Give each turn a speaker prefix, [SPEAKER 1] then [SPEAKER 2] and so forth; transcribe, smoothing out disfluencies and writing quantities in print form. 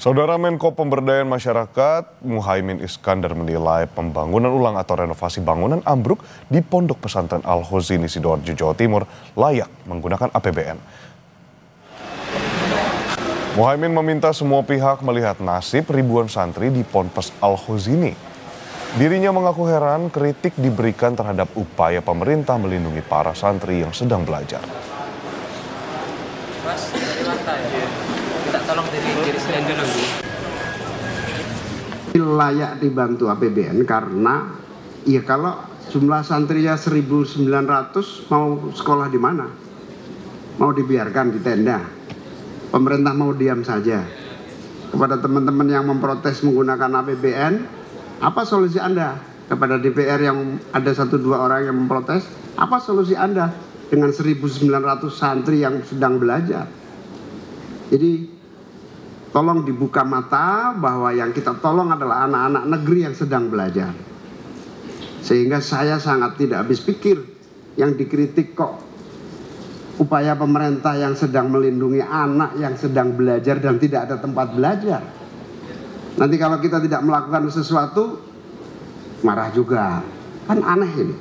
[SPEAKER 1] Saudara Menko Pemberdayaan Masyarakat Muhaimin Iskandar menilai pembangunan ulang atau renovasi bangunan ambruk di Pondok Pesantren Al-Khozini Sidoarjo, Jawa Timur layak menggunakan APBN. Muhaimin meminta semua pihak melihat nasib ribuan santri di Ponpes Al-Khozini. Dirinya mengaku heran kritik diberikan terhadap upaya pemerintah melindungi para santri yang sedang belajar.
[SPEAKER 2] Mas, dari lantai. Minta tolong dari selain dulu.
[SPEAKER 3] Layak dibantu APBN karena ya kalau jumlah santrinya 1.900 mau sekolah di mana? Mau dibiarkan di tenda? Pemerintah mau diam saja? Kepada teman-teman yang memprotes menggunakan APBN, apa solusi Anda? Kepada DPR yang ada 1-2 orang yang memprotes, apa solusi Anda dengan 1.900 santri yang sedang belajar? Jadi tolong dibuka mata bahwa yang kita tolong adalah anak-anak negeri yang sedang belajar. Sehingga saya sangat tidak habis pikir yang dikritik kok upaya pemerintah yang sedang melindungi anak yang sedang belajar dan tidak ada tempat belajar. Nanti kalau kita tidak melakukan sesuatu, marah juga. Kan aneh ini.